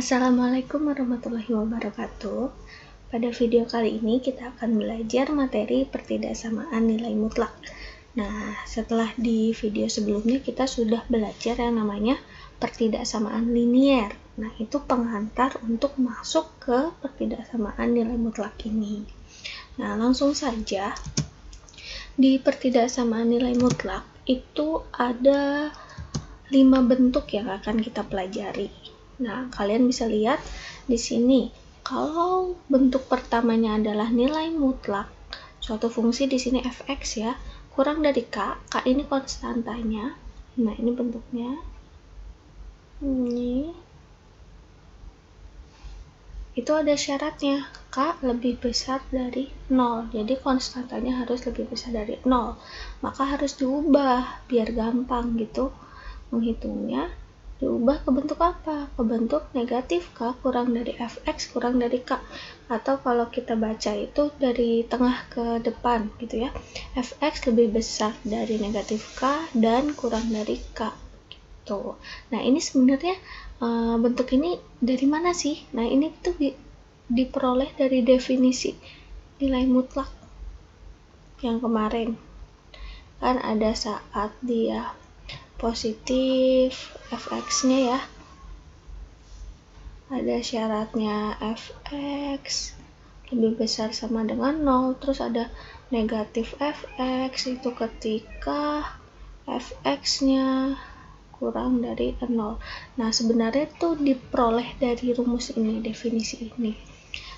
Assalamualaikum warahmatullahi wabarakatuh. Pada video kali ini kita akan belajar materi pertidaksamaan nilai mutlak. Nah, setelah di video sebelumnya kita sudah belajar yang namanya pertidaksamaan linier. Nah, itu pengantar untuk masuk ke pertidaksamaan nilai mutlak ini. Nah, langsung saja. Di pertidaksamaan nilai mutlak itu ada 5 bentuk yang akan kita pelajari. Nah, kalian bisa lihat di sini, kalau bentuk pertamanya adalah nilai mutlak, suatu fungsi di sini fx ya, kurang dari k ini konstantanya. Nah, ini bentuknya. Ini. Itu ada syaratnya, k lebih besar dari 0. Jadi konstantanya harus lebih besar dari 0. Maka harus diubah biar gampang gitu menghitungnya. Diubah ke bentuk apa? Ke bentuk negatif k kurang dari fx kurang dari k. Atau kalau kita baca itu dari tengah ke depan gitu ya. Fx lebih besar dari negatif k dan kurang dari k. Gitu. Nah, ini sebenarnya bentuk ini dari mana sih? Nah, ini tuh diperoleh dari definisi nilai mutlak yang kemarin. Kan ada saat dia positif fx-nya ya, ada syaratnya fx lebih besar sama dengan 0, terus ada negatif fx itu ketika fx-nya kurang dari 0. Nah, sebenarnya itu diperoleh dari rumus ini, definisi ini.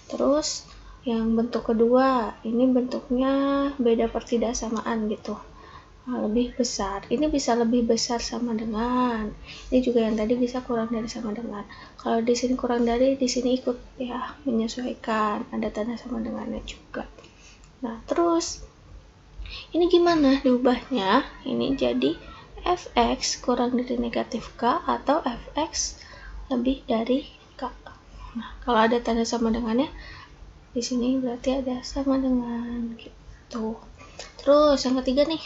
Terus yang bentuk kedua, ini bentuknya beda pertidaksamaan gitu. Lebih besar, ini bisa lebih besar sama dengan, ini juga yang tadi bisa kurang dari sama dengan. Kalau di sini kurang dari, di sini ikut ya menyesuaikan, ada tanda sama dengannya juga. Nah, terus ini gimana diubahnya? Ini jadi fx kurang dari negatif k atau fx lebih dari k. Nah, kalau ada tanda sama dengannya di sini berarti ada sama dengan gitu. Terus yang ketiga nih,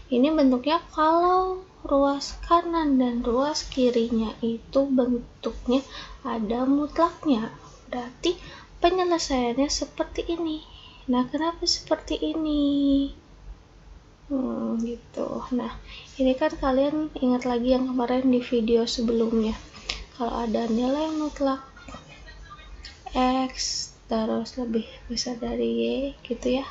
ini bentuknya kalau ruas kanan dan ruas kirinya itu bentuknya ada mutlaknya. Berarti penyelesaiannya seperti ini. Nah, kenapa seperti ini? Gitu. Nah, ini kan kalian ingat lagi yang kemarin di video sebelumnya. Kalau ada nilai mutlak x terus lebih besar dari y gitu ya.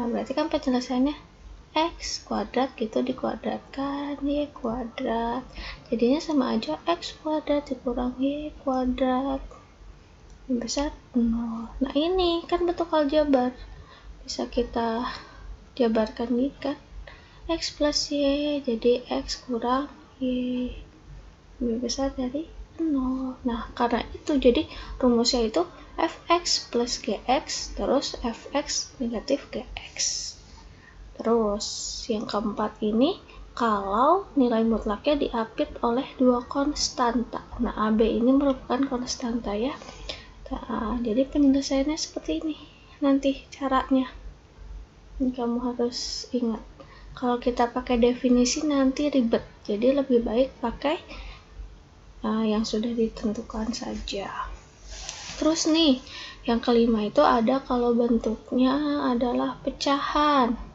Nah, berarti kan penyelesaiannya x kuadrat gitu dikuadratkan y kuadrat, jadinya sama aja x kuadrat dikurang y kuadrat yang besar 0. Nah, ini kan bentuk aljabar, bisa kita jabarkan gitu kan, x plus y jadi x kurang y lebih besar dari 0. Nah, karena itu jadi rumusnya itu fx plus gx terus fx negatif gx. Terus yang keempat ini kalau nilai mutlaknya diapit oleh dua konstanta. Nah, AB ini merupakan konstanta ya. Nah, jadi penyelesaiannya seperti ini nanti caranya. Ini kamu harus ingat. Kalau kita pakai definisi nanti ribet. Jadi lebih baik pakai yang sudah ditentukan saja. Terus nih, yang kelima itu ada kalau bentuknya adalah pecahan.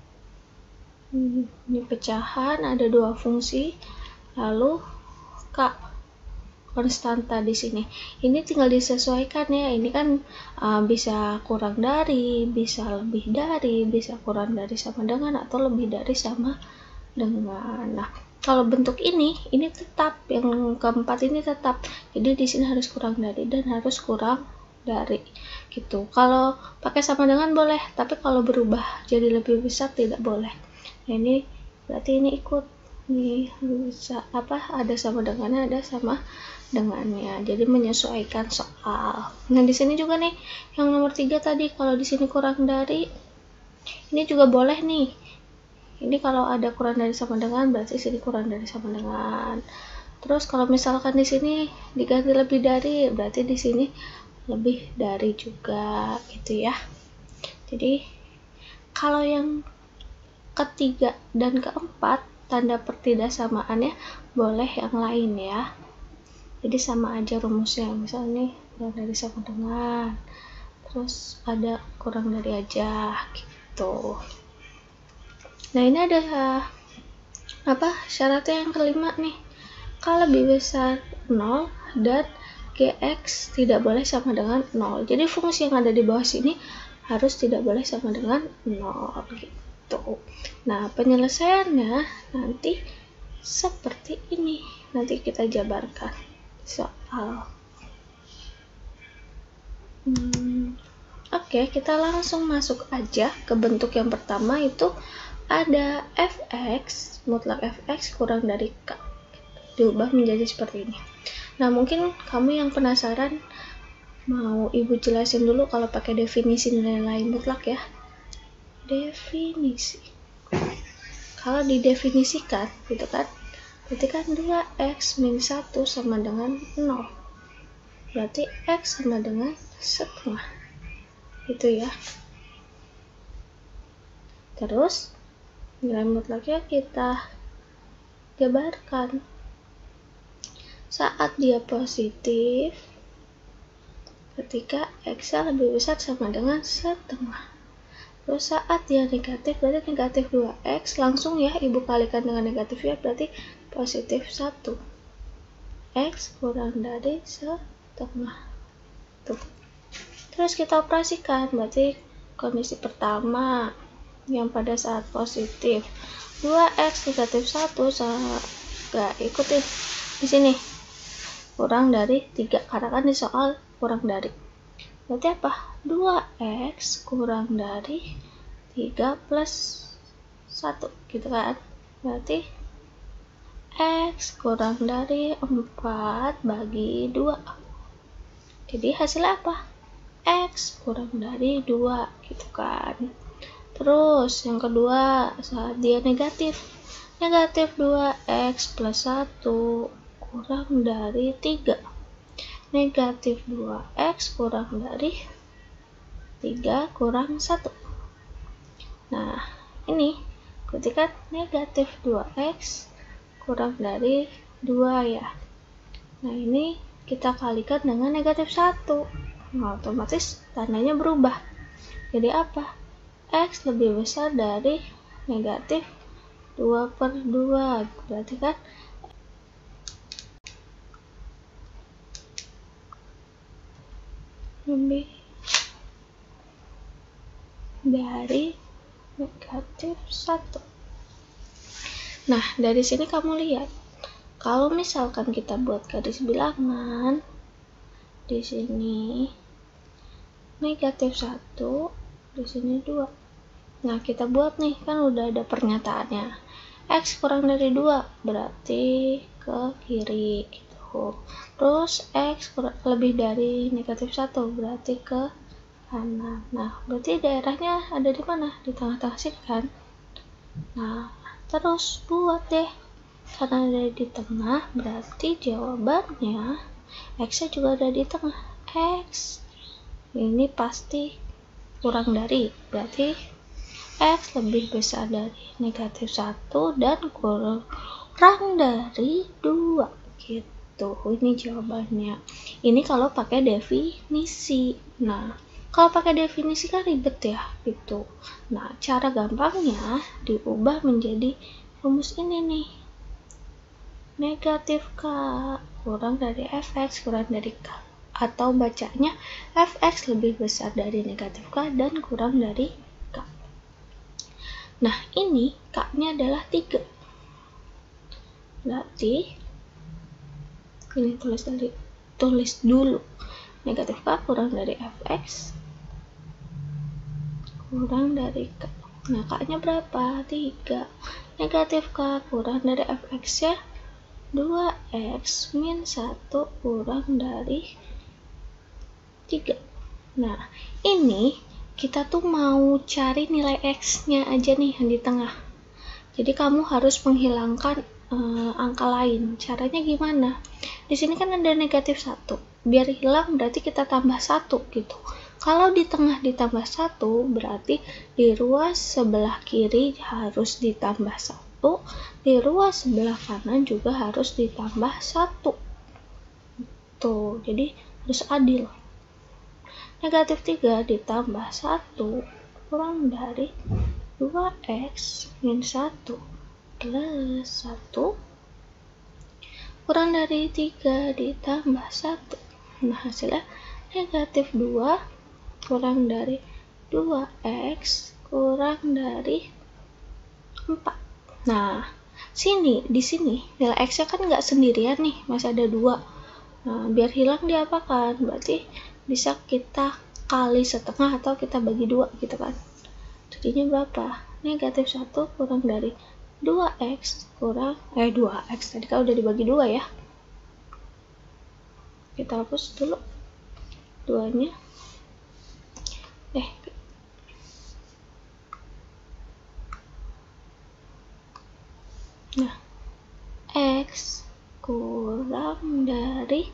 Ini pecahan, ada dua fungsi, lalu k konstanta di sini. Ini tinggal disesuaikan ya. Ini kan bisa kurang dari, bisa lebih dari, bisa kurang dari sama dengan atau lebih dari sama dengan. Nah, kalau bentuk ini tetap, yang keempat ini tetap. Jadi di sini harus kurang dari dan harus kurang dari gitu. Kalau pakai sama dengan boleh, tapi kalau berubah jadi lebih besar tidak boleh. Nah, ini berarti ini ikut nih, bisa ada sama dengannya, ada sama dengannya, jadi menyesuaikan soal. Nah, di sini juga nih yang nomor 3 tadi, kalau di sini kurang dari, ini juga boleh nih. Ini kalau ada kurang dari sama dengan berarti sini kurang dari sama dengan. Terus kalau misalkan di sini diganti lebih dari, berarti di sini lebih dari juga gitu ya. Jadi kalau yang ketiga dan keempat tanda pertidaksamaannya boleh yang lain ya. Jadi sama aja rumusnya, misalnya kurang dari sama dengan, terus ada kurang dari aja gitu. Nah ini ada syaratnya yang kelima nih. Kalau lebih besar 0 dan Gx tidak boleh sama dengan 0. Jadi fungsi yang ada di bawah sini harus tidak boleh sama dengan 0 gitu. Nah, penyelesaiannya nanti seperti ini. Nanti kita jabarkan soal. Oke, kita langsung masuk aja ke bentuk yang pertama, itu ada fx, mutlak fx kurang dari k. Diubah menjadi seperti ini. Nah, mungkin kamu yang penasaran, mau ibu jelasin dulu kalau pakai definisi nilai mutlak ya. Definisi. Kalau didefinisikan, gitu kan, berarti kan 2x min 1 sama dengan 0. Berarti x sama dengan setengah. Gitu ya. Terus, nilai mutlaknya kita jabarkan. Saat dia positif, ketika x lebih besar sama dengan setengah. Terus saat dia negatif, berarti negatif 2x, langsung ya ibu kalikan dengan negatifnya, berarti positif 1. X kurang dari setengah. Tuh. Terus kita operasikan, berarti kondisi pertama yang pada saat positif 2x negatif 1 ikutin di sini kurang dari 3, karena kan di soal kurang dari. Berarti apa? 2x kurang dari 3 plus 1 gitu kan. Berarti x kurang dari 4 bagi 2. Jadi hasilnya apa? X kurang dari 2 gitu kan. Terus yang kedua, saat dia negatif. Negatif 2x plus 1 kurang dari 3. Negatif 2x kurang dari 3 kurang 1. Nah, ini ketika negatif 2x kurang dari 2 ya. Nah, ini kita kalikan dengan negatif 1. Nah, otomatis tandanya berubah. Jadi apa? X lebih besar dari negatif 2/2. Berarti kan lebih dari negatif 1. Nah, dari sini kamu lihat, kalau misalkan kita buat garis bilangan, di sini negatif 1, di sini 2. Nah, kita buat nih, kan udah ada pernyataannya. X kurang dari 2, berarti ke kiri gitu. Terus X lebih dari negatif 1, berarti ke kanan. Nah, berarti daerahnya ada di mana? Di tengah-tengah sini kan? Nah, terus buat deh. Karena ada di tengah, berarti jawabannya X-nya juga ada di tengah. X ini pasti kurang dari, berarti X lebih besar dari negatif 1 dan kurang dari 2 gitu. Ini jawabannya. Ini kalau pakai definisi. Nah, kalau pakai definisi kan ribet ya gitu. Nah, cara gampangnya diubah menjadi rumus ini nih. Negatif K kurang dari fx kurang dari K. Atau bacanya fx lebih besar dari negatif K dan kurang dari K. Nah, ini K-nya adalah 3. Berarti ini tulis dulu. Negatif K kurang dari fx kurang dari K. Nah, K-nya berapa? 3. Negatif K kurang dari fx ya 2x min 1 kurang dari 3. Nah, ini kita tuh mau cari nilai x-nya aja nih yang di tengah. Jadi kamu harus menghilangkan angka lain. Caranya gimana? Di sini kan ada negatif 1. Biar hilang berarti kita tambah 1 gitu. Kalau di tengah ditambah 1, berarti di ruas sebelah kiri harus ditambah 1. Di ruas sebelah kanan juga harus ditambah 1. Tuh, jadi harus adil. Negatif 3 ditambah 1 kurang dari 2x min 1 plus 1 kurang dari 3 ditambah 1. Nah, hasilnya negatif 2 kurang dari 2x kurang dari 4. Nah, di sini nilai x-nya kan nggak sendirian nih, masih ada 2. Nah, biar hilang diapakan? Berarti bisa kita kali setengah atau kita bagi 2 gitu kan. Jadinya berapa? Negatif 1 kurang dari 2x kurang 2x tadi kan udah dibagi 2 ya. Kita hapus dulu 2-nya. Nah, x kurang dari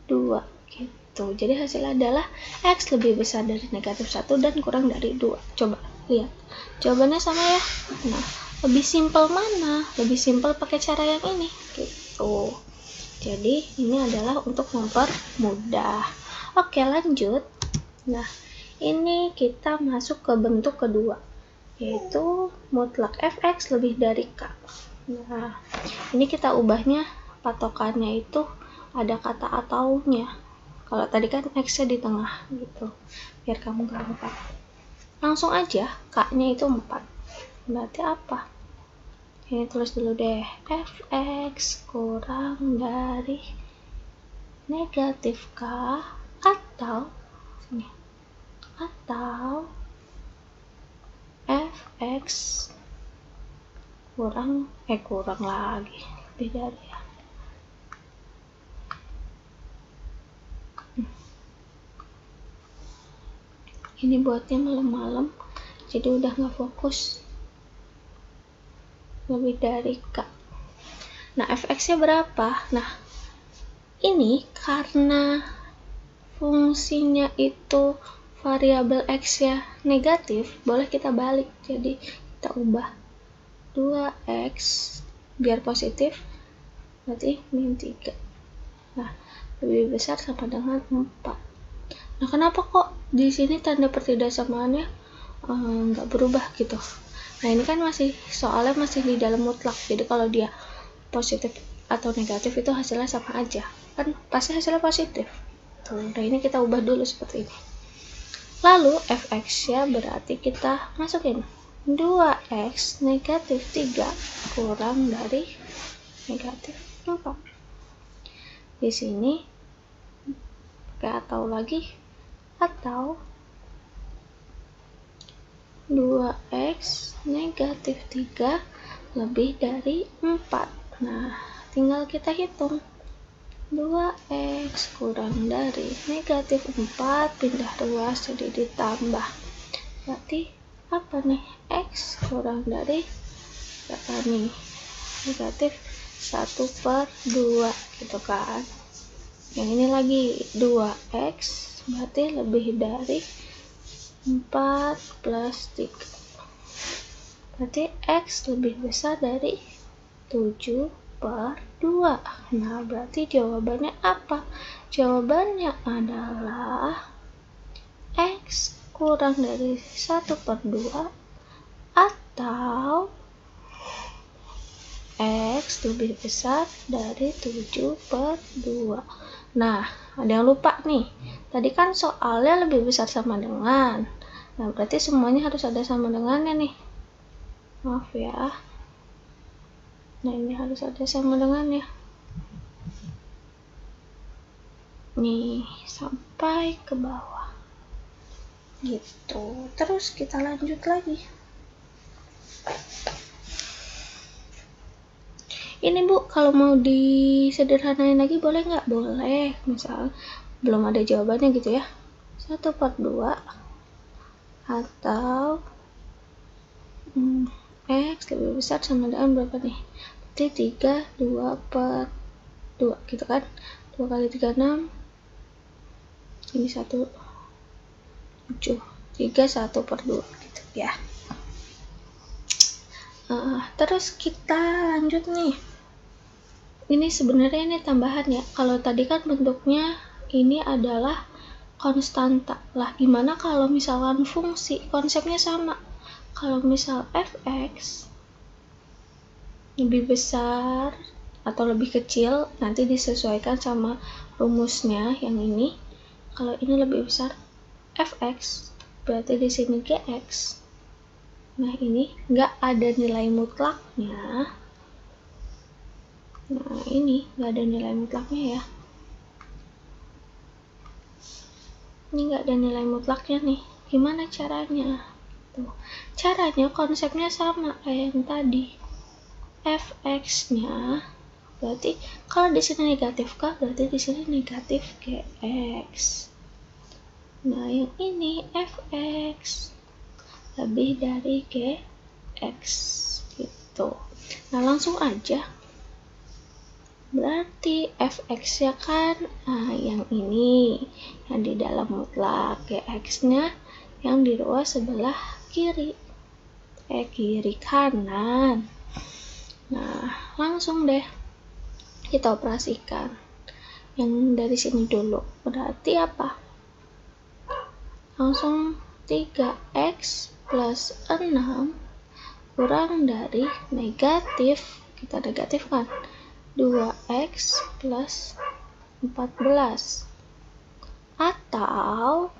2 gitu. Jadi hasilnya adalah x lebih besar dari negatif 1 dan kurang dari 2. Coba lihat. Jawabannya sama ya. Nah, lebih simpel mana? Lebih simpel pakai cara yang ini gitu. Jadi ini adalah untuk mempermudah. Oke, lanjut. Nah, ini kita masuk ke bentuk kedua, yaitu mutlak fx lebih dari k. Nah, ini kita ubahnya patokannya itu ada kata ataunya. Kalau tadi kan x-nya di tengah gitu, biar kamu gampang. Langsung aja, k-nya itu 4. Berarti apa? Ini tulis dulu deh, fx kurang dari negatif k atau fx kurang lagi lebih dari ya. Ini buatnya malam-malam, jadi udah nggak fokus. Lebih dari k. Nah, fx-nya berapa? Nah, ini karena fungsinya itu variabel x-nya negatif, boleh kita balik. Jadi kita ubah 2x biar positif, berarti min 3. Nah, lebih besar sama dengan 4. Nah, kenapa kok di sini tanda pertidakssamaannya nggak berubah gitu? Nah, ini kan soalnya masih di dalam mutlak, jadi kalau dia positif atau negatif itu hasilnya sama aja, kan pasti hasilnya positif. Tuh, nah ini kita ubah dulu seperti ini. Lalu fx nya berarti kita masukin 2x negatif 3 kurang dari negatif 4. Di sini pakai atau lagi, atau 2x negatif 3 lebih dari 4. Nah, tinggal kita hitung. 2x kurang dari negatif 4 pindah ruas jadi ditambah. Berarti apa nih? X kurang dari berapa nih? Negatif 1/2 gitu kan. Yang ini lagi 2x berarti lebih dari 4 plus 3. Berarti x lebih besar dari 7/2. Nah, berarti jawabannya apa? Jawabannya adalah x kurang dari 1/2 atau x lebih besar dari 7/2. Nah, ada yang lupa nih. Tadi kan soalnya lebih besar sama dengan. Nah, berarti semuanya harus ada sama dengannya nih. Maaf ya. Nah, ini harus ada sama dengannya. Nih, sampai ke bawah. Gitu. Terus kita lanjut lagi. Ini Bu, kalau mau disederhanain lagi boleh nggak? Boleh. Misal belum ada jawabannya gitu ya. 1/2 atau x lebih besar sama dengan berapa nih? Berarti 3 2/2 gitu kan. 2 kali 3 6. Ini 1 7. 3 1/2 gitu ya. Terus kita lanjut nih. ini sebenarnya ini tambahan ya. Kalau tadi kan bentuknya ini adalah konstanta. Lah gimana kalau misalkan fungsi? Konsepnya sama. Kalau misal fx lebih besar atau lebih kecil, nanti disesuaikan sama rumusnya yang ini. Kalau ini lebih besar fx, berarti di sini gx. Nah ini nggak ada nilai mutlaknya. Nah ini nggak ada nilai mutlaknya ya. Ini nggak ada nilai mutlaknya nih. Gimana caranya? Tuh. Caranya konsepnya sama kayak yang tadi. fx-nya berarti kalau di sini negatif k, berarti di sini negatif gx. Nah yang ini fx lebih dari gx gitu. Nah langsung aja, berarti fx ya kan, nah yang ini yang di dalam mutlak, gx nya yang di ruas sebelah kiri, kiri kanan. Nah langsung deh kita operasikan yang dari sini dulu. Berarti apa? Langsung 3x plus 6 kurang dari negatif, kita negatifkan 2x plus 14, atau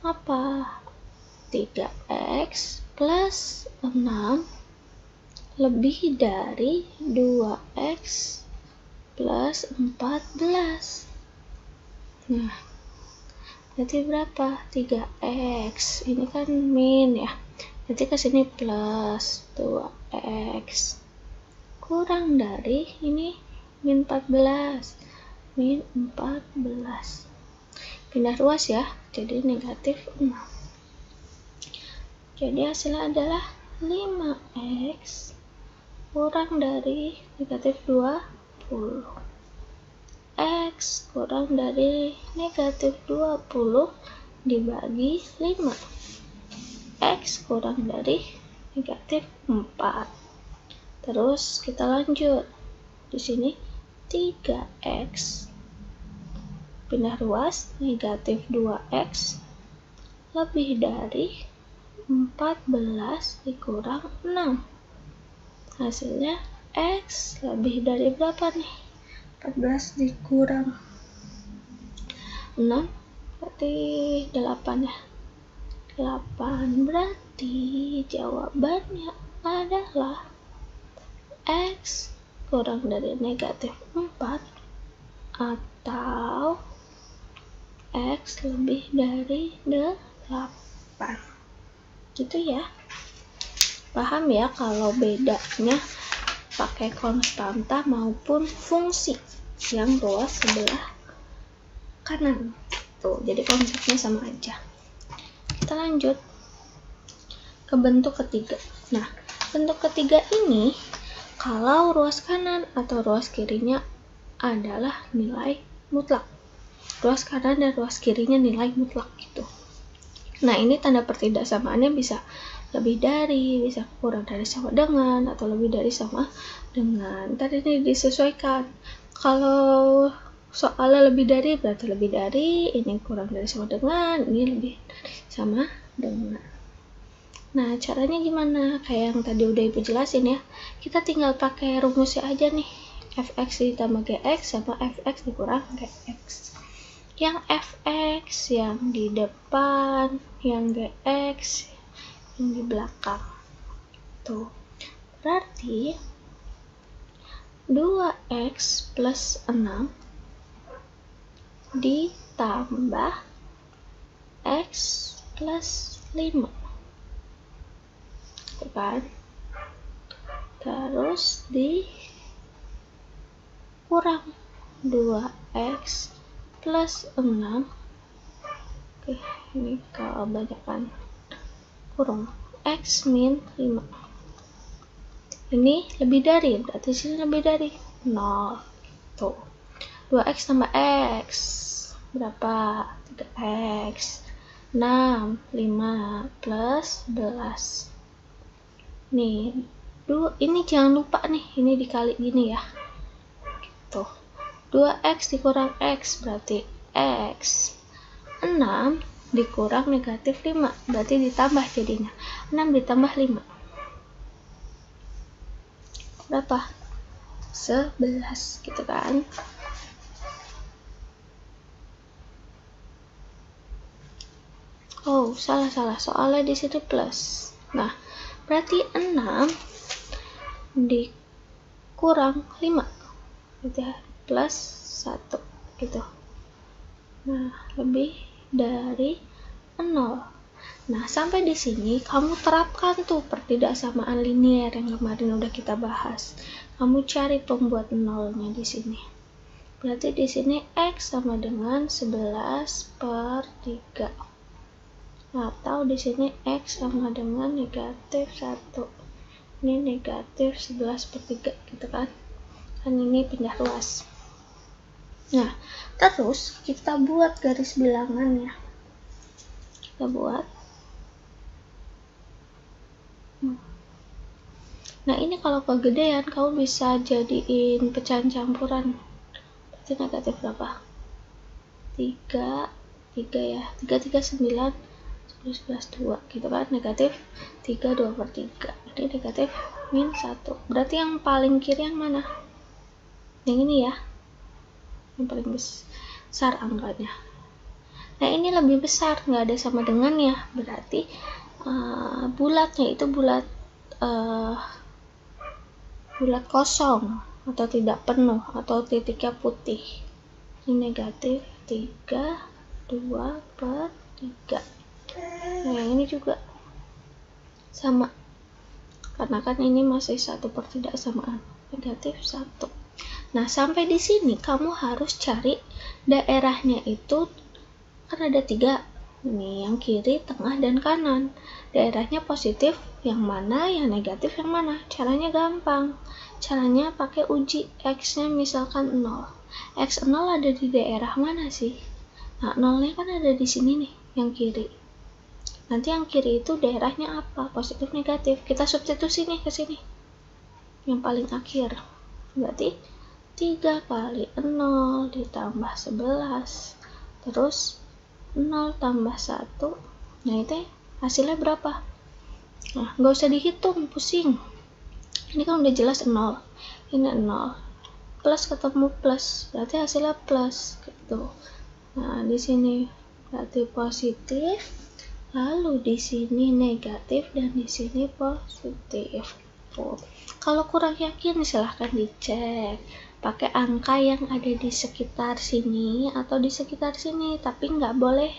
apa? 3x plus 6 lebih dari 2x plus 14. Nah berarti berapa? 3x, ini kan min ya, berarti ke sini plus 2x kurang dari ini min 14, min 14. Pindah ruas ya, jadi negatif 6. Jadi hasilnya adalah 5x kurang dari negatif 20. X kurang dari negatif 20 dibagi 5. X kurang dari negatif 4. Terus kita lanjut. Di sini 3x pindah ruas, negatif 2x lebih dari 14 dikurang 6. Hasilnya x lebih dari berapa nih? 14 dikurang 6 berarti 8 ya. 8 berarti jawabannya adalah x kurang dari negatif 4 atau x lebih dari 8. Gitu ya. Paham ya kalau bedanya pakai konstanta maupun fungsi yang ruas sebelah kanan. Tuh, jadi konsepnya sama aja. Kita lanjut ke bentuk ketiga. Nah, bentuk ketiga ini kalau ruas kanan atau ruas kirinya adalah nilai mutlak. Ruas kanan dan ruas kirinya nilai mutlak gitu. Nah, ini tanda pertidaksamaannya bisa lebih dari, bisa kurang dari sama dengan, atau lebih dari sama dengan. Tadi ini disesuaikan. Kalau soalnya lebih dari berarti lebih dari, ini kurang dari sama dengan, ini lebih dari sama dengan. Nah caranya gimana? Kayak yang tadi udah ibu jelasin ya, kita tinggal pakai rumusnya aja nih, fx ditambah gx sama fx dikurang gx. Yang fx yang di depan, yang gx yang di belakang. Tuh. Berarti 2x plus 6 ditambah x plus 5. Tuh kan? Terus dikurang 2x plus 6. Oke, ini kebanyakan. Kurung x min 5. Ini lebih dari, berarti sini lebih dari 0. Tuh. 2x tambah x berapa? 3x. 6, 5 plus 11. Nih, Ini jangan lupa nih, ini dikali gini ya. Gitu. 2x dikurang x berarti x. 6 dikurang negatif 5 berarti ditambah jadinya. 6 ditambah 5 berapa? 11 gitu kan. Oh, salah. Soalnya di sini plus. Nah, berarti 6 dikurang 5 gitu ya, plus 1 gitu. Nah, lebih dari 0. Nah, sampai di sini kamu terapkan tuh pertidaksamaan linier yang kemarin udah kita bahas. Kamu cari pembuat nolnya di sini. Berarti di sini x sama dengan 11/3. Atau di sini x sama dengan negatif 1. Ini negatif 11/3 gitu kan. Kan ini pindah ruas. Nah, terus kita buat garis bilangannya. Kita buat. Nah, ini kalau kegedean kamu bisa jadiin pecahan campuran. Berarti negatif berapa? 3 ya. 3, 9, 10, 11, 2 gitu kan. Negatif 3, 2/3. Jadi negatif min 1. Berarti yang paling kiri yang mana? Yang ini ya. Yang paling besar angkanya. Nah, ini lebih besar, nggak ada sama dengannya. Berarti bulatnya itu bulat kosong atau tidak penuh atau titiknya putih. Ini negatif 3, 2/3. Nah, yang ini juga sama karena kan ini masih 1 pertidaksamaan, negatif 1. Nah, sampai di sini kamu harus cari daerahnya itu, kan ada 3 ini, yang kiri, tengah, dan kanan. Daerahnya positif yang mana, yang negatif yang mana. Caranya gampang. Caranya pakai uji x-nya misalkan 0. X 0 ada di daerah mana sih? Nah, 0-nya kan ada di sini nih, yang kiri. Nanti yang kiri itu daerahnya apa? Positif, negatif. Kita substitusi nih ke sini. Yang paling akhir. Berarti 3 kali 0 ditambah 11. Terus 0 tambah 1. Nah, itu hasilnya berapa? Nah, nggak usah dihitung, pusing. Ini kan udah jelas 0. Ini 0. Plus ketemu plus, berarti hasilnya plus gitu. Nah, di sini berarti positif, lalu di sini negatif, dan di sini positif. Kalau kurang yakin silahkan dicek pakai angka yang ada di sekitar sini atau di sekitar sini, tapi nggak boleh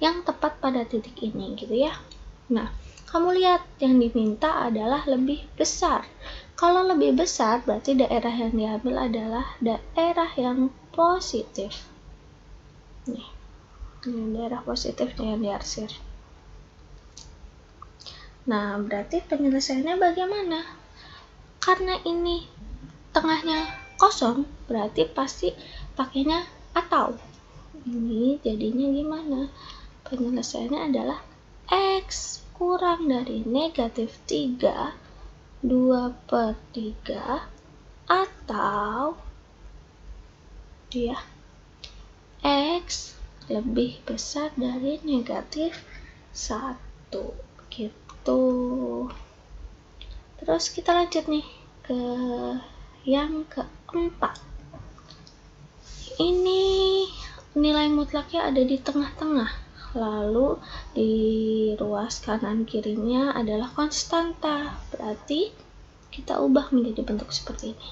yang tepat pada titik ini gitu ya. Nah, kamu lihat yang diminta adalah lebih besar. Kalau lebih besar berarti daerah yang diambil adalah daerah yang positif. Nih, ini daerah positifnya yang diarsir. Nah, berarti penyelesaiannya bagaimana? Karena ini tengahnya kosong, berarti pasti pakainya atau. Ini jadinya gimana? Penyelesaiannya adalah x kurang dari negatif 3, 2/3, atau ya, x lebih besar dari negatif 1 gitu. Terus kita lanjut nih ke yang keempat. Ini nilai mutlaknya ada di tengah-tengah. Lalu di ruas kanan kirinya adalah konstanta. Berarti kita ubah menjadi bentuk seperti ini.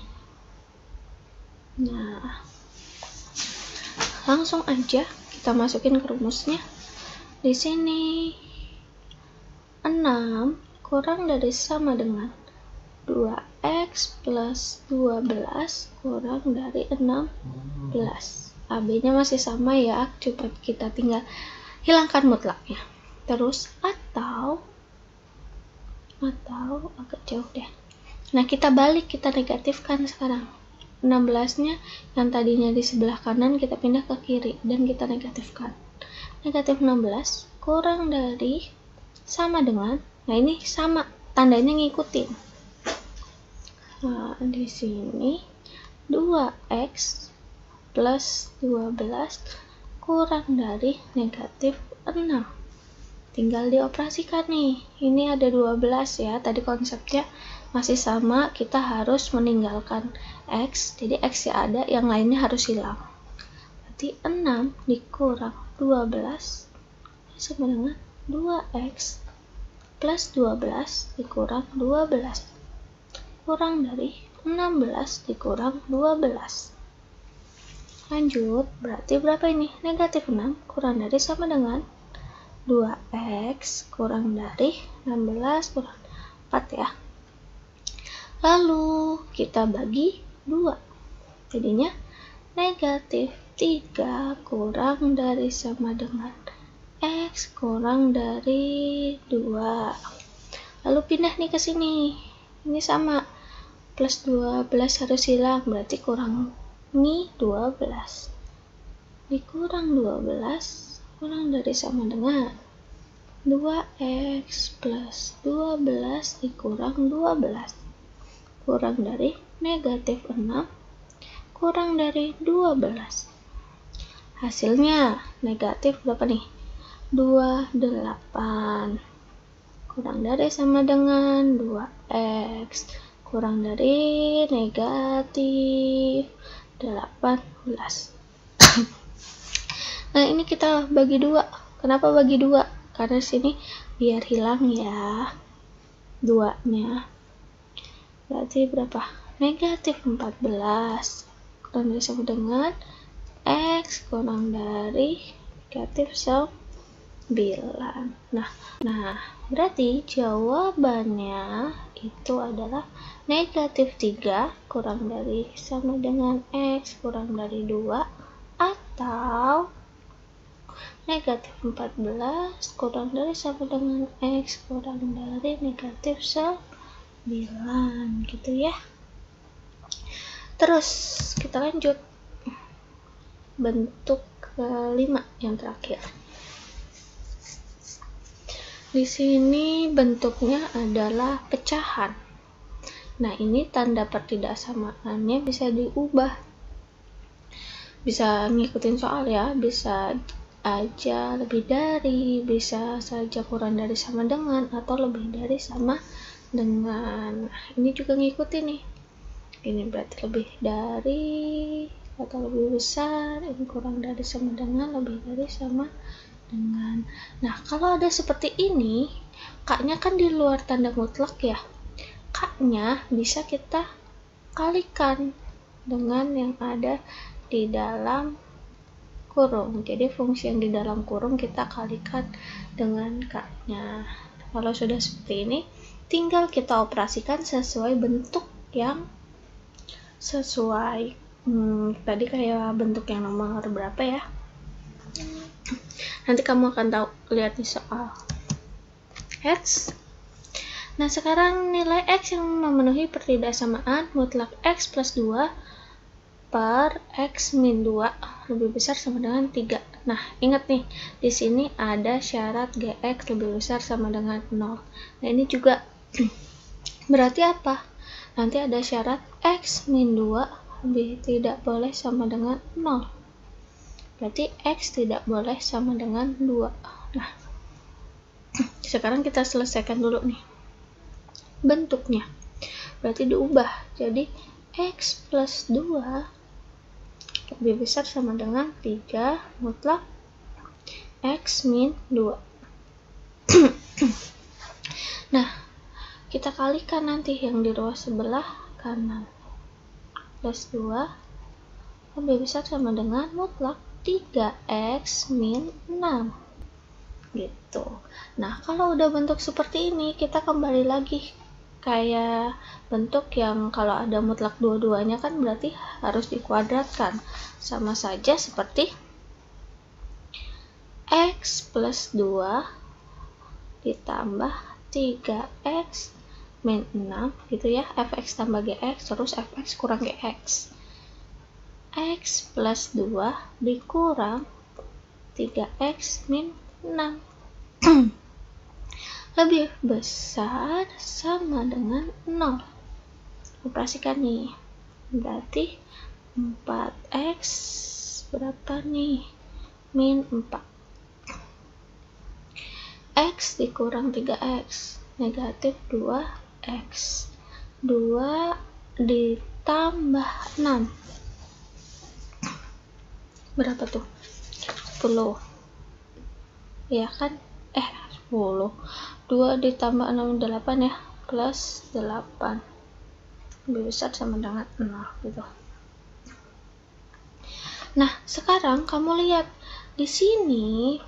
Nah, langsung aja kita masukin ke rumusnya. Di sini 6 kurang dari sama dengan 2x plus 12 kurang dari 16. AB-nya masih sama ya, coba kita tinggal hilangkan mutlaknya. Terus atau agak jauh deh. Nah, kita balik, kita negatifkan sekarang. 16-nya yang tadinya di sebelah kanan kita pindah ke kiri dan kita negatifkan. Negatif 16 kurang dari sama dengan, nah ini sama, tandanya ngikutin. Nah, di sini 2x plus 12 kurang dari negatif 6. Tinggal dioperasikan nih. Ini ada 12 ya. Tadi konsepnya masih sama. Kita harus meninggalkan x. Jadi x yang ada, yang lainnya harus hilang. Berarti 6 dikurang 12 sama dengan 2x plus 12 dikurang 12. Kurang dari 16 dikurang 12. Lanjut, berarti berapa ini? Negatif 6 kurang dari sama dengan 2x kurang dari 16 kurang 4 ya. Lalu kita bagi 2. Jadinya negatif 3 kurang dari sama dengan x kurang dari 2. Lalu pindah nih ke sini. Ini sama. Plus 12 harus hilang, berarti kurangi 12. Dikurang 12 kurang dari sama dengan 2x plus 12 dikurang 12. Kurang dari negatif 6 kurang dari 12. Hasilnya negatif berapa nih? 28. Kurang dari sama dengan 2x kurang dari negatif 18. Nah, ini kita bagi 2. Kenapa bagi 2? Karena sini biar hilang ya 2-nya. Berarti berapa? Negatif 14 kurang dari sama dengan x kurang dari negatif 9. Nah, berarti jawabannya itu adalah negatif 3 kurang dari sama dengan x kurang dari 2 atau negatif 14 kurang dari sama dengan x kurang dari negatif 9 gitu ya. Terus kita lanjut bentuk kelima yang terakhir. Di sini bentuknya adalah pecahan. Nah, ini tanda pertidaksamaannya bisa diubah. Bisa ngikutin soal ya, bisa aja lebih dari, bisa saja kurang dari sama dengan, atau lebih dari sama dengan. Nah, ini juga ngikutin nih. Ini berarti lebih dari atau lebih besar, ini kurang dari sama dengan, lebih dari sama dengan. Nah, kalau ada seperti ini, K-nya kan di luar tanda mutlak ya. K-nya bisa kita kalikan dengan yang ada di dalam kurung. Jadi fungsi yang di dalam kurung kita kalikan dengan K-nya. Kalau sudah seperti ini, tinggal kita operasikan sesuai bentuk yang sesuai. Tadi kayak bentuk yang nomor berapa ya? Nanti kamu akan tahu, lihat di soal. X. Nah, sekarang nilai X yang memenuhi pertidaksamaan mutlak X plus 2 per X min 2 lebih besar sama dengan 3. Nah, ingat nih, di sini ada syarat GX lebih besar sama dengan 0. Nah, ini juga berarti apa? Nanti ada syarat X min 2 tidak boleh sama dengan 0. Berarti X tidak boleh sama dengan 2. Nah, sekarang kita selesaikan dulu nih bentuknya. Berarti diubah jadi X plus 2 lebih besar sama dengan 3 mutlak X min 2. Nah, kita kalikan nanti yang di ruas sebelah kanan. Plus 2 lebih besar sama dengan mutlak 3x min 6 gitu. Nah, kalau udah bentuk seperti ini, kita kembali lagi kayak bentuk yang kalau ada mutlak dua-duanya kan berarti harus dikuadratkan. Sama saja seperti x plus 2 ditambah 3x min 6 gitu ya, fx tambah gx terus fx kurang gx. X plus 2 dikurang 3x min 6 lebih besar sama dengan 0. operasikan nih. Berarti 4x berapa nih? Min 4. X dikurang 3x, negatif 2x. 2 ditambah 6. Berapa tuh? 10. Ya kan? 10. 2 ditambah 6, 8 ya, plus 8. Lebih besar sama dengan 0 gitu. Nah, sekarang kamu lihat di sini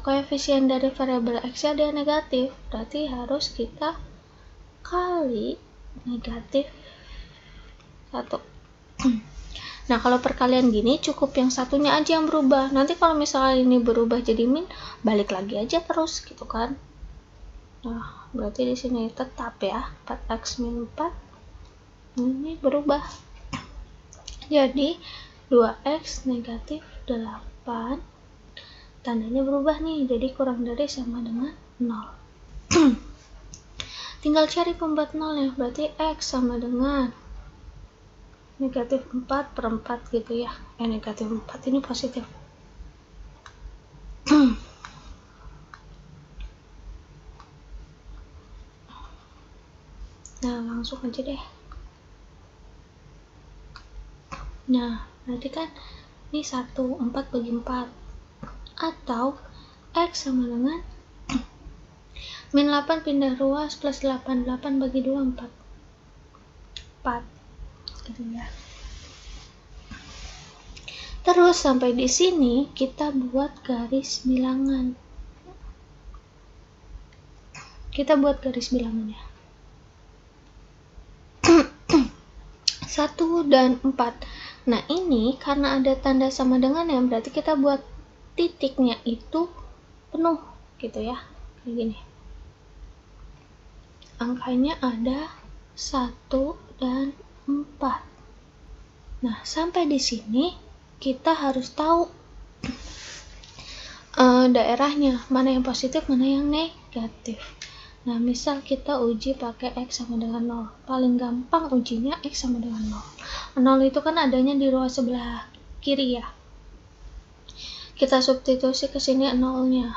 koefisien dari variabel x ada yang negatif, berarti harus kita kali negatif 1. Nah, kalau perkalian gini cukup yang satunya aja yang berubah. Nanti kalau misalnya ini berubah jadi min, balik lagi aja terus gitu kan. Nah, berarti di sini tetap ya 4x min 4 ini berubah. Jadi 2x negatif 8 tandanya berubah nih, jadi kurang dari sama dengan 0. Tinggal cari pembuat 0 ya, berarti x sama dengan negatif 4/4 gitu ya. Negatif 4 ini positif. Nah, langsung aja deh. Nah, berarti kan ini 1, 4 bagi 4. Atau x sama dengan min 8 pindah ruas plus 8. 8 bagi 2, 4. 4. Gitu ya. Terus sampai di sini kita buat garis bilangan. Kita buat garis bilangannya. 1 dan 4. Nah, ini karena ada tanda sama dengan ya, berarti kita buat titiknya itu penuh gitu ya. Kayak gini. Angkanya ada 1 dan 4. Nah, sampai di sini kita harus tahu daerahnya, mana yang positif, mana yang negatif. Nah, misal kita uji pakai x sama dengan 0. Paling gampang ujinya x sama dengan 0. 0 itu kan adanya di ruas sebelah kiri ya. Kita substitusi ke sini 0-nya.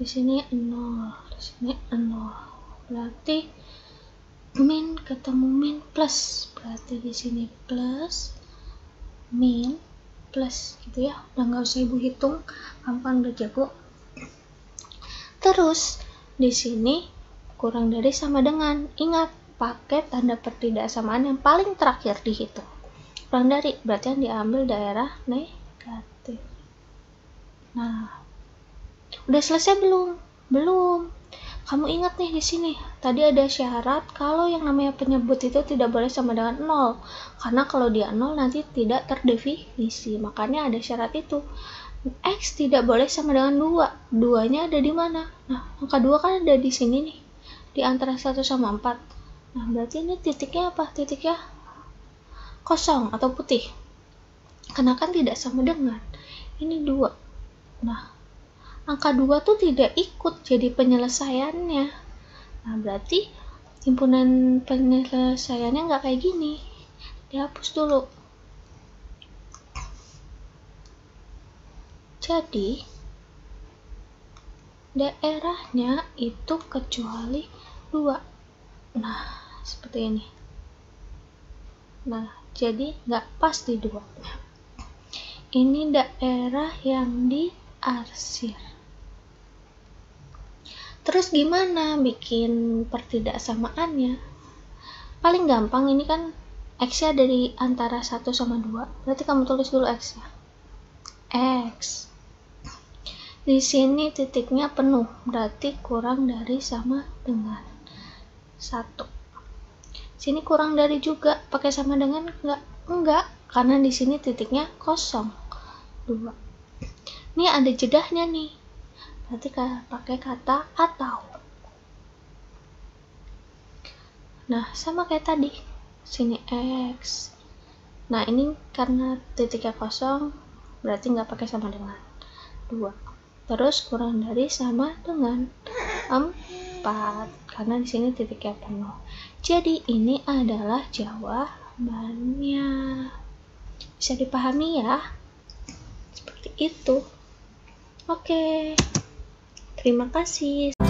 Di sini 0, di sini 0. Berarti min ketemu min plus. Berarti di sini plus, min, plus gitu ya. Udah nggak usah ibu hitung, gampang, udah jago. Terus di sini kurang dari sama dengan. Ingat, pakai tanda pertidaksamaan yang paling terakhir dihitung. Kurang dari berarti yang diambil daerah negatif. Nah, udah selesai belum? Belum. Kamu ingat nih di sini, tadi ada syarat kalau yang namanya penyebut itu tidak boleh sama dengan 0. Karena kalau dia 0 nanti tidak terdefinisi. Makanya ada syarat itu. X tidak boleh sama dengan 2. 2-nya ada di mana? Nah, angka 2 kan ada di sini nih. Di antara 1 sama 4. Nah, berarti ini titiknya apa? Titiknya kosong atau putih. Karena kan tidak sama dengan. Ini 2. Nah, angka 2 tuh tidak ikut jadi penyelesaiannya. Nah, berarti himpunan penyelesaiannya nggak kayak gini. Dihapus dulu. Jadi, daerahnya itu kecuali 2. Nah, seperti ini. Nah, jadi nggak pas di 2. Ini daerah yang diarsir. Terus gimana bikin pertidaksamaannya? Paling gampang ini kan x-nya dari antara 1 sama 2. Berarti kamu tulis dulu x-nya. X. Di sini titiknya penuh, berarti kurang dari sama dengan 1. Sini kurang dari juga, pakai sama dengan enggak, karena di sini titiknya kosong. 2. Ini ada jedahnya nih. Berarti pakai kata atau. Nah, sama kayak tadi. Sini x. Nah, ini karena titiknya kosong, berarti nggak pakai sama dengan 2. Terus kurang dari sama dengan 4 karena di sini titiknya penuh. Jadi ini adalah jawabannya. Bisa dipahami ya? Seperti itu. Oke. Terima kasih.